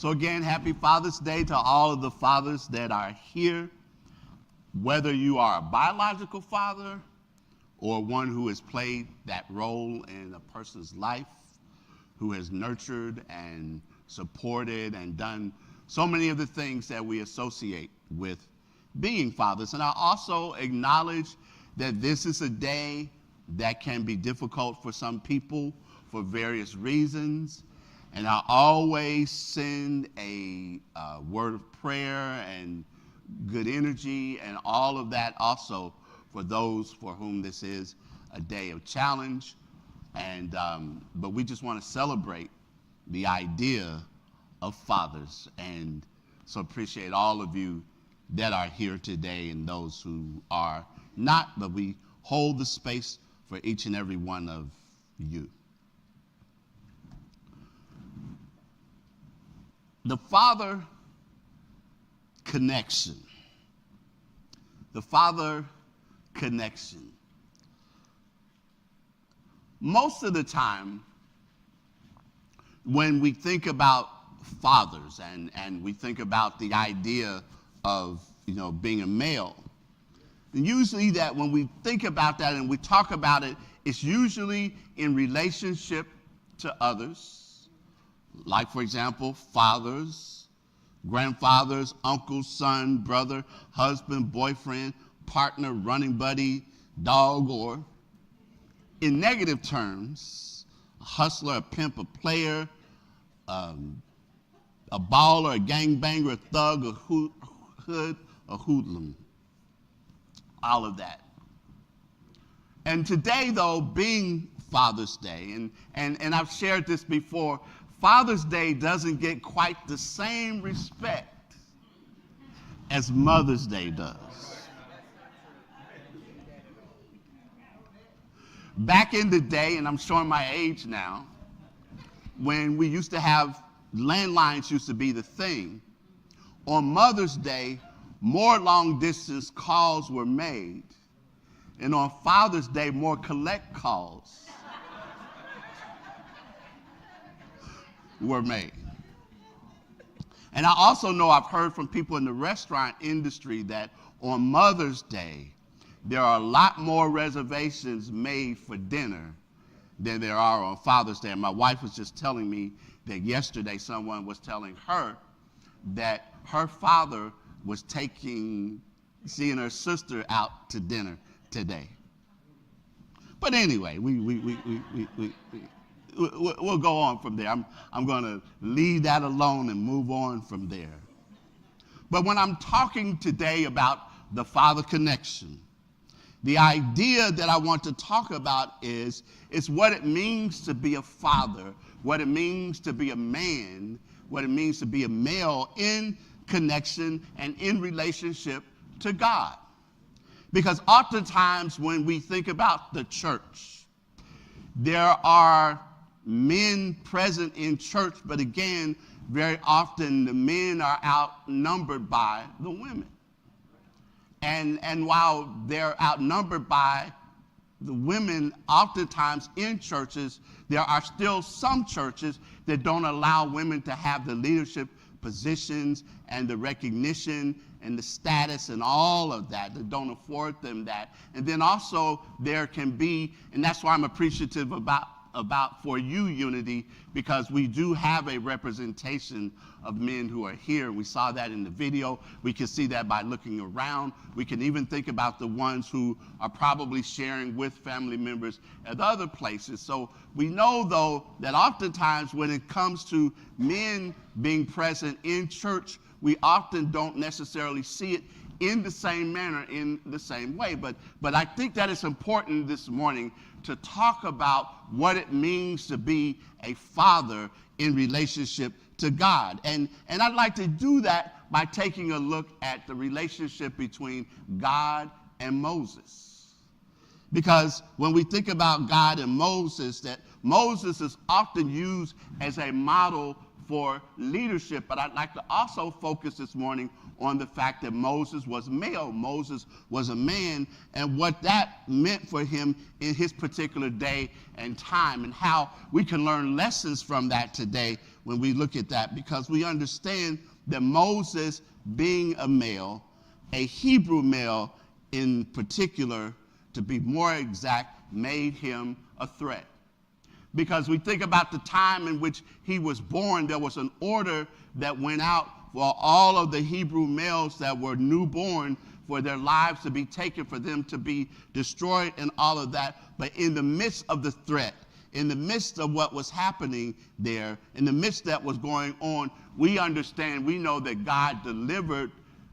So again, happy Father's Day to all of the fathers that are here. Whether you are a biological father or one who has played that role in a person's life, who has nurtured and supported and done so many of the things that we associate with being fathers. And I also acknowledge that this is a day that can be difficult for some people for various reasons. And I always send a word of prayer and good energy and all of that also for those for whom this is a day of challenge. And but we just want to celebrate the idea of fathers. And so appreciate all of you that are here today and those who are not, but we hold the space for each and every one of you. The father connection. The father connection. Most of the time, when we think about fathers and we think about the idea of, being a male, usually that when we think about that and we talk about it, it's usually in relationship to others. Like, for example, fathers, grandfathers, uncle, son, brother, husband, boyfriend, partner, running buddy, dog, or in negative terms, a hustler, a pimp, a player, a baller, a gangbanger, a thug, a hood, a hoodlum, all of that. And today, though, being Father's Day, and I've shared this before, Father's Day doesn't get quite the same respect as Mother's Day does. Back in the day, and I'm showing my age now, when we used to have landlines used to be the thing, on Mother's Day, more long-distance calls were made, and on Father's Day, more collect calls were made. And I also know I've heard from people in the restaurant industry that on Mother's Day, there are a lot more reservations made for dinner than there are on Father's Day. And my wife was just telling me that yesterday someone was telling her that her father was seeing her sister out to dinner today. But anyway, we'll go on from there. I'm going to leave that alone and move on from there. But when I'm talking today about the father connection, the idea that I want to talk about is what it means to be a father, what it means to be a man, what it means to be a male in connection and in relationship to God. Because oftentimes when we think about the church, there are men present in church, but again, very often the men are outnumbered by the women. And while they're outnumbered by the women, oftentimes in churches, there are still some churches that don't allow women to have the leadership positions and the recognition and the status and all of that don't afford them that. And then also there can be, and that's why I'm appreciative about for you, Unity, because we do have a representation of men who are here. We saw that in the video. We can see that by looking around. We can even think about the ones who are probably sharing with family members at other places. So we know, though, that oftentimes when it comes to men being present in church, we often don't necessarily see it in the same manner, in the same way. But I think that it's important this morning to talk about what it means to be a father in relationship to God. And I'd like to do that by taking a look at the relationship between God and Moses. Because when we think about God and Moses, that Moses is often used as a model for leadership, but I'd like to also focus this morning on the fact that Moses was male, Moses was a man, and what that meant for him in his particular day and time, and how we can learn lessons from that today when we look at that, because we understand that Moses, being a male, a Hebrew male in particular, to be more exact, made him a threat. Because we think about the time in which he was born, there was an order that went out for all of the Hebrew males that were newborn, for their lives to be taken, for them to be destroyed and all of that. But in the midst of the threat, in the midst of what was happening there, in the midst that was going on, we understand, we know that God delivered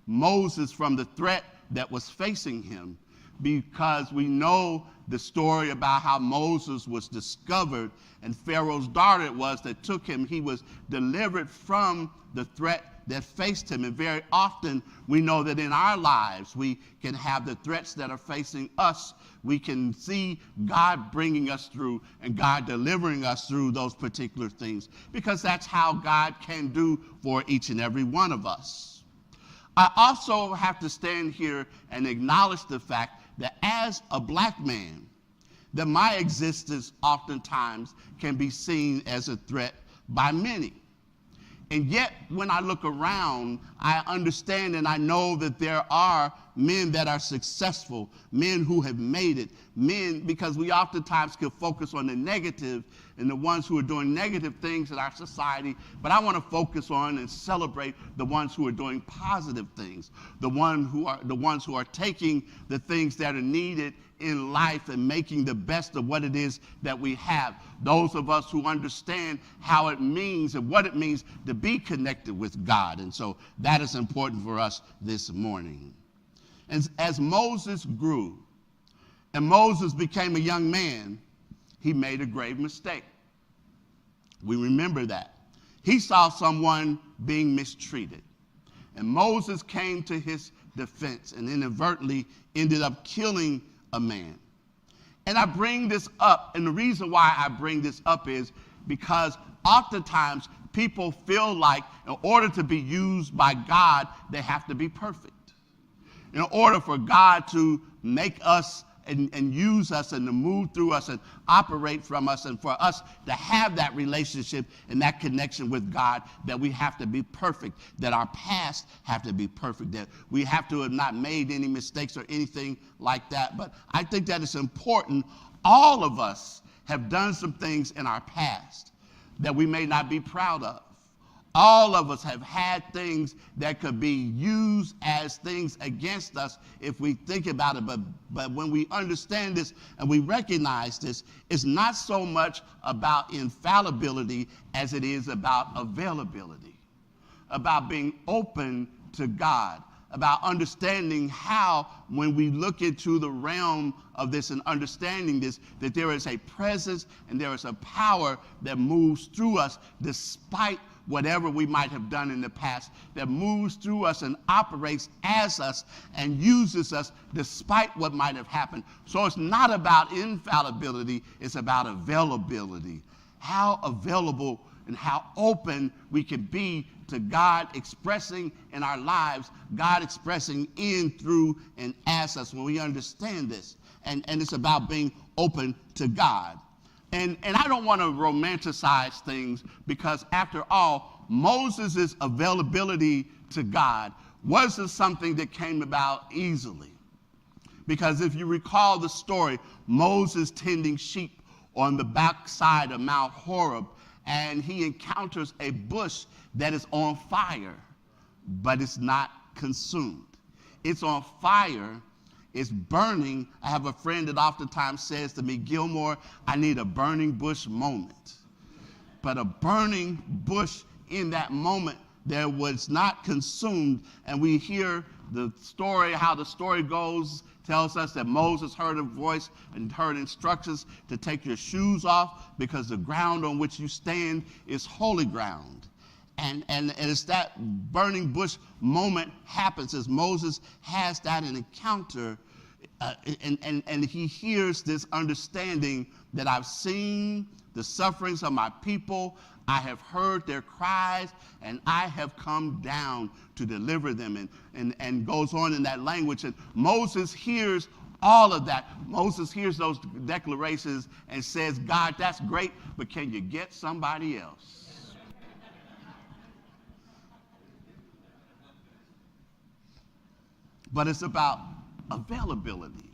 Moses from the threat that was facing him, because we know the story about how Moses was discovered and Pharaoh's daughter it was that took him. He was delivered from the threat that faced him. And very often we know that in our lives we can have the threats that are facing us. We can see God bringing us through and God delivering us through those particular things, because that's how God can do for each and every one of us. I also have to stand here and acknowledge the fact that as a black man, that my existence oftentimes can be seen as a threat by many. And yet, when I look around, I understand and I know that there are men that are successful, men who have made it, men, because we oftentimes can focus on the negative and the ones who are doing negative things in our society, but I want to focus on and celebrate the ones who are doing positive things, the ones who are taking the things that are needed in life and making the best of what it is that we have. Those of us who understand how it means and what it means to be connected with God. And so that is important for us this morning. And as Moses grew and Moses became a young man, he made a grave mistake. We remember that. He saw someone being mistreated. And Moses came to his defense and inadvertently ended up killing a man. And I bring this up, and the reason why I bring this up is because oftentimes people feel like in order to be used by God, they have to be perfect. In order for God to make us and use us and to move through us and operate from us, and for us to have that relationship and that connection with God, that we have to be perfect, that our past have to be perfect, that we have to have not made any mistakes or anything like that. But I think that it's important. All of us have done some things in our past that we may not be proud of. All of us have had things that could be used as things against us if we think about it. But when we understand this and we recognize this, it's not so much about infallibility as it is about availability, about being open to God, about understanding how, when we look into the realm of this and understanding this, that there is a presence and there is a power that moves through us despite whatever we might have done in the past, that moves through us and operates as us and uses us despite what might have happened. So it's not about infallibility, it's about availability. How available and how open we can be to God expressing in our lives, God expressing in, through, and as us when we understand this. And it's about being open to God. And I don't want to romanticize things, because after all, Moses' availability to God wasn't something that came about easily. Because if you recall the story, Moses tending sheep on the backside of Mount Horeb, and he encounters a bush that is on fire, but it's not consumed. It's on fire. It's burning. I have a friend that oftentimes says to me, Gilmore, I need a burning bush moment. But a burning bush in that moment that was not consumed. And we hear the story, how the story goes, tells us that Moses heard a voice and heard instructions to take your shoes off because the ground on which you stand is holy ground. And as that burning bush moment happens, as Moses has that encounter, and he hears this understanding that I've seen the sufferings of my people, I have heard their cries, and I have come down to deliver them, and goes on in that language. And Moses hears all of that. Moses hears those declarations and says, God, that's great, but can you get somebody else? but it's about availability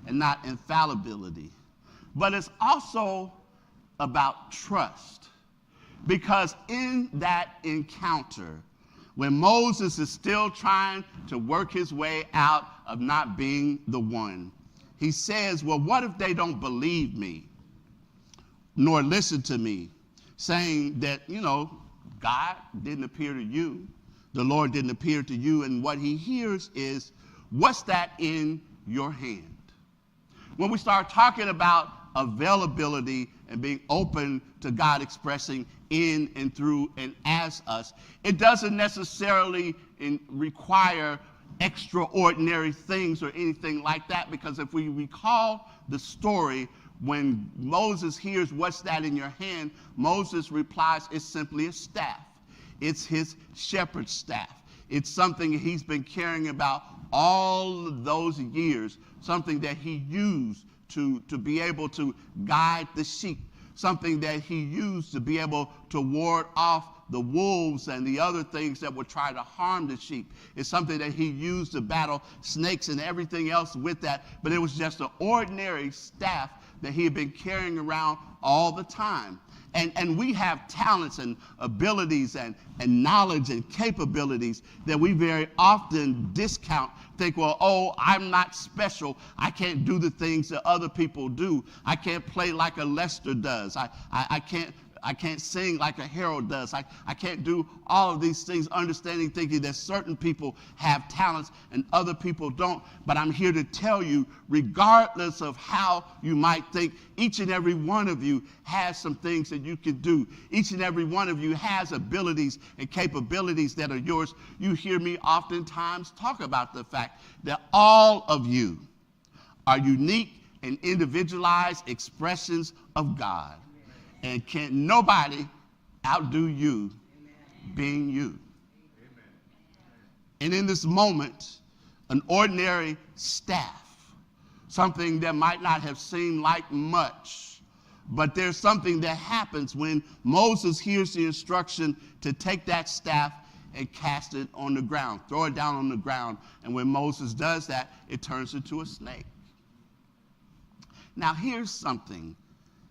and not infallibility. But it's also about trust, because in that encounter, when Moses is still trying to work his way out of not being the one, he says, well, what if they don't believe me nor listen to me, saying that, God didn't appear to you, the Lord didn't appear to you, and what he hears is, what's that in your hand? When we start talking about availability and being open to God expressing in and through and as us, it doesn't necessarily require extraordinary things or anything like that, because if we recall the story, when Moses hears, what's that in your hand, Moses replies, it's simply a staff. It's his shepherd's staff. It's something he's been carrying about all of those years, something that he used to be able to guide the sheep, something that he used to be able to ward off the wolves and the other things that would try to harm the sheep. It's something that he used to battle snakes and everything else with that, but it was just an ordinary staff that he had been carrying around all the time. And we have talents and abilities and knowledge and capabilities that we very often discount, think, well, oh, I'm not special. I can't do the things that other people do. I can't play like a Lester does. I can't sing like a Harold does. I can't do all of these things, understanding, thinking that certain people have talents and other people don't. But I'm here to tell you, regardless of how you might think, each and every one of you has some things that you can do. Each and every one of you has abilities and capabilities that are yours. You hear me oftentimes talk about the fact that all of you are unique and individualized expressions of God. And can't nobody outdo you being you. And in this moment, an ordinary staff, something that might not have seemed like much, but there's something that happens when Moses hears the instruction to take that staff and cast it on the ground, throw it down on the ground. And when Moses does that, it turns into a snake. Now here's something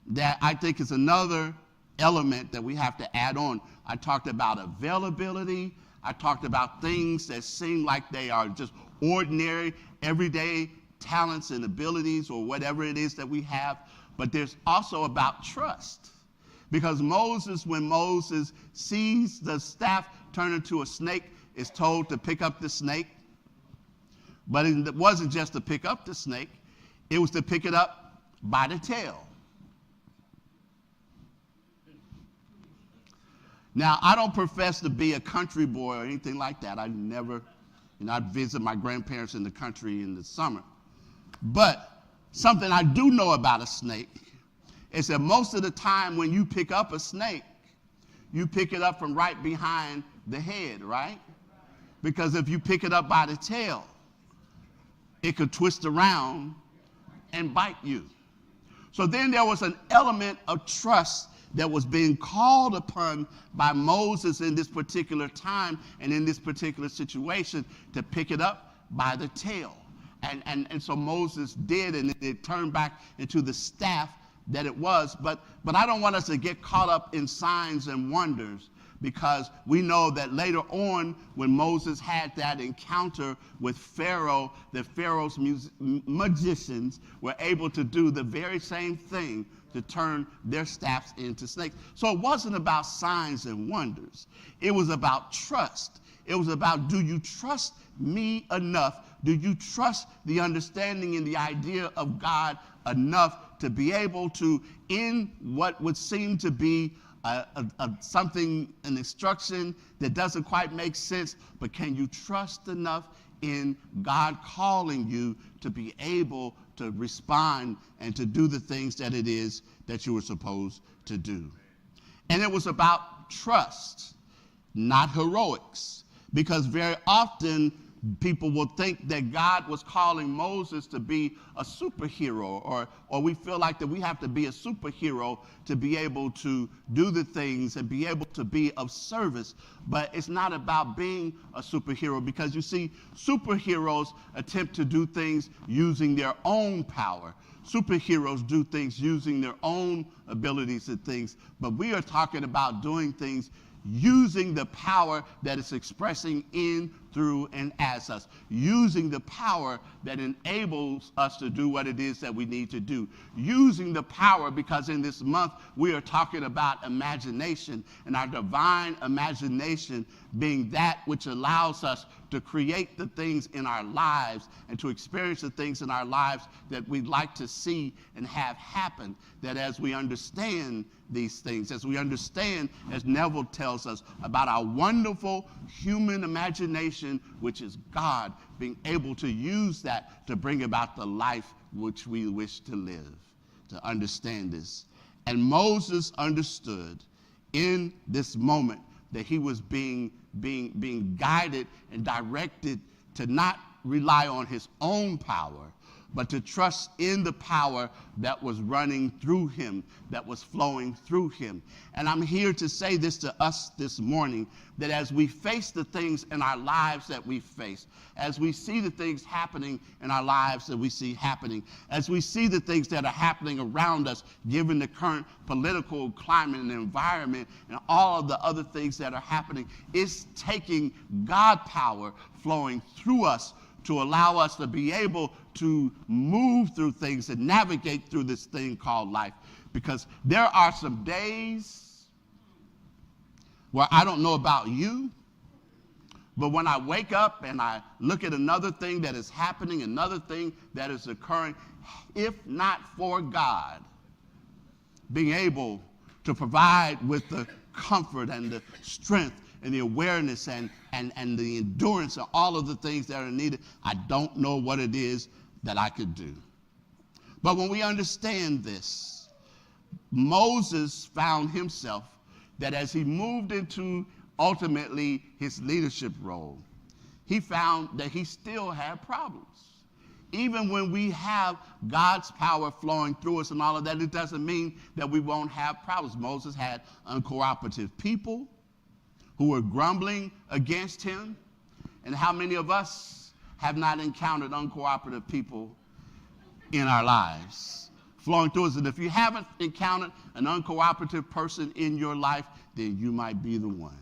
that I think is another element that we have to add on. I talked about availability. I talked about things that seem like they are just ordinary, everyday talents and abilities or whatever it is that we have. But there's also about trust. Because Moses, when Moses sees the staff turn into a snake, is told to pick up the snake. But it wasn't just to pick up the snake. It was to pick it up by the tail. Now, I don't profess to be a country boy or anything like that. I never, I'd visit my grandparents in the country in the summer. But something I do know about a snake is that most of the time when you pick up a snake, you pick it up from right behind the head, right? Because if you pick it up by the tail, it could twist around and bite you. So then there was an element of trust that was being called upon by Moses in this particular time and in this particular situation to pick it up by the tail. And so Moses did, and it turned back into the staff that it was. But I don't want us to get caught up in signs and wonders, because we know that later on when Moses had that encounter with Pharaoh, that Pharaoh's magicians were able to do the very same thing, to turn their staffs into snakes. So it wasn't about signs and wonders. It was about trust. It was about, do you trust me enough? Do you trust the understanding and the idea of God enough to be able to, in what would seem to be something, an instruction that doesn't quite make sense, but can you trust enough in God calling you to be able to respond and to do the things that it is that you were supposed to do? And it was about trust, not heroics, because very often People will think that God was calling Moses to be a superhero, or we feel like that we have to be a superhero to be able to do the things and be able to be of service. But it's not about being a superhero, because you see, superheroes attempt to do things using their own power. Superheroes do things using their own abilities and things, but we are talking about doing things using the power that is expressing in, through, and as us, using the power that enables us to do what it is that we need to do, using the power, because in this month we are talking about imagination, and our divine imagination being that which allows us to create the things in our lives and to experience the things in our lives that we'd like to see and have happen. That as we understand these things, as we understand, as Neville tells us, about our wonderful human imagination, which is God, being able to use that to bring about the life which we wish to live, to understand this. And Moses understood in this moment that he was being guided and directed to not rely on his own power, but to trust in the power that was running through him, that was flowing through him. And I'm here to say this to us this morning, that as we face the things in our lives that we face, as we see the things happening in our lives that we see happening, as we see the things that are happening around us, given the current political climate and environment and all of the other things that are happening, it's taking God power flowing through us to allow us to be able to move through things and navigate through this thing called life. Because there are some days where I don't know about you, but when I wake up and I look at another thing that is happening, another thing that is occurring, if not for God being able to provide with the comfort and the strength and the awareness and the endurance and all of the things that are needed, I don't know what it is that I could do. But when we understand this, Moses found himself that as he moved into ultimately his leadership role, he found that he still had problems. Even when we have God's power flowing through us and all of that, it doesn't mean that we won't have problems. Moses had uncooperative people who were grumbling against him. And how many of us have not encountered uncooperative people in our lives flowing through us? And if you haven't encountered an uncooperative person in your life, then you might be the one.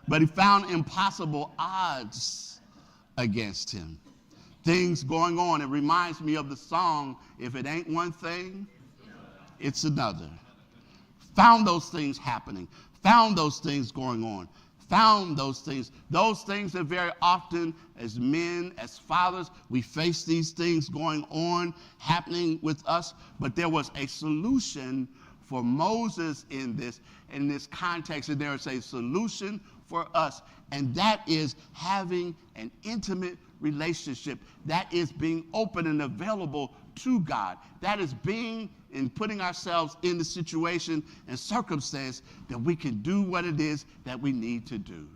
But he found impossible odds against him. Things going on. It reminds me of the song, "If it ain't one thing, it's another." Found those things happening. Found those things going on. Found those things that very often as men, as fathers, we face these things going on, happening with us. But there was a solution for Moses in this context, and there is a solution for us, and that is having an intimate relationship. That is being open and available to God. That is being and putting ourselves in the situation and circumstance that we can do what it is that we need to do.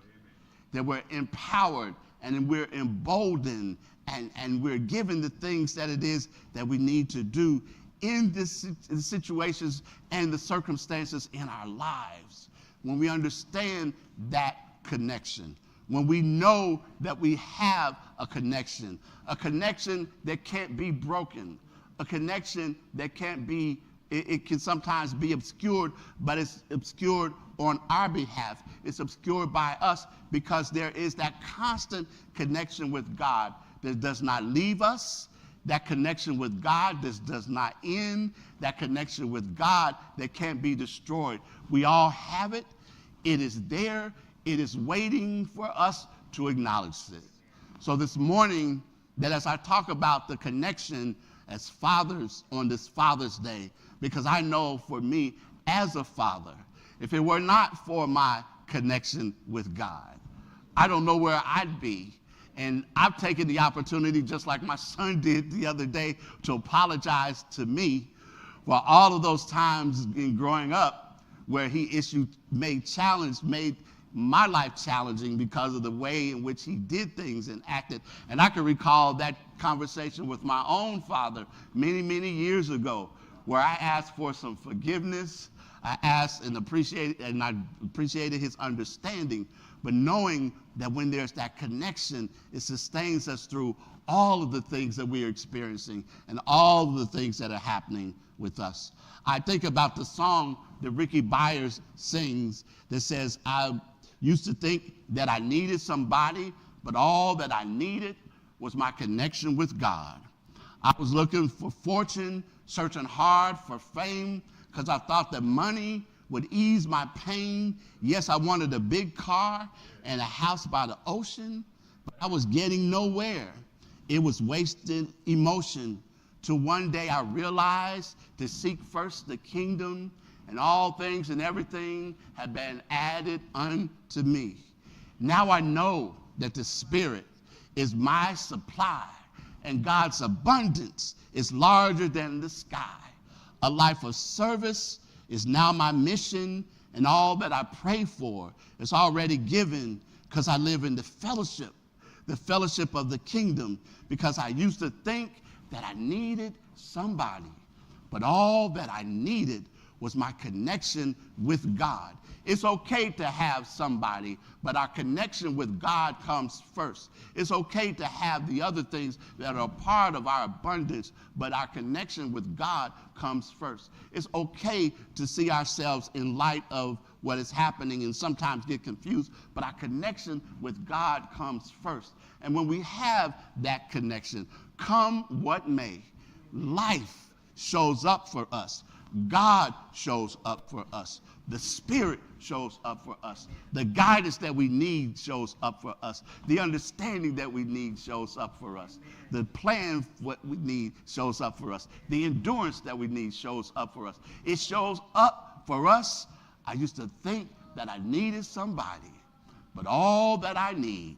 That we're empowered and we're emboldened and we're given the things that it is that we need to do in the situations and the circumstances in our lives. When we understand that connection, when we know that we have a connection that can't be broken, a connection that can't be, it can sometimes be obscured, but it's obscured on our behalf. It's obscured by us because there is that constant connection with God that does not leave us, that connection with God that does not end, that connection with God that can't be destroyed. We all have it. It is there. It is waiting for us to acknowledge it. So this morning, that as I talk about the connection as fathers on this Father's Day, because I know for me as a father, if it were not for my connection with God, I don't know where I'd be. And I've taken the opportunity, just like my son did the other day, to apologize to me for all of those times in growing up where he made my life challenging because of the way in which he did things and acted. And I can recall that conversation with my own father many, many years ago, where I asked for some forgiveness. I asked and I appreciated his understanding, but knowing that when there's that connection, it sustains us through all of the things that we are experiencing and all of the things that are happening with us. I think about the song that Ricky Byers sings that says, I used to think that I needed somebody, but all that I needed was my connection with God. I was looking for fortune, searching hard for fame, because I thought that money would ease my pain. Yes, I wanted a big car and a house by the ocean, but I was getting nowhere. It was wasted emotion, till one day I realized to seek first the kingdom, and all things and everything had been added unto me. Now I know that the Spirit is my supply, and God's abundance is larger than the sky. A life of service is now my mission, and all that I pray for is already given, because I live in the fellowship of the kingdom, because I used to think that I needed somebody, but all that I needed was my connection with God. It's okay to have somebody, but our connection with God comes first. It's okay to have the other things that are part of our abundance, but our connection with God comes first. It's okay to see ourselves in light of what is happening and sometimes get confused, but our connection with God comes first. And when we have that connection, come what may, life shows up for us. God shows up for us. The Spirit shows up for us. The guidance that we need shows up for us. The understanding that we need shows up for us. The plan what we need shows up for us. The endurance that we need shows up for us. It shows up for us. I used to think that I needed somebody, but all that I need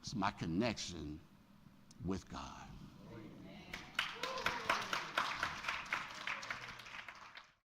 is my connection with God.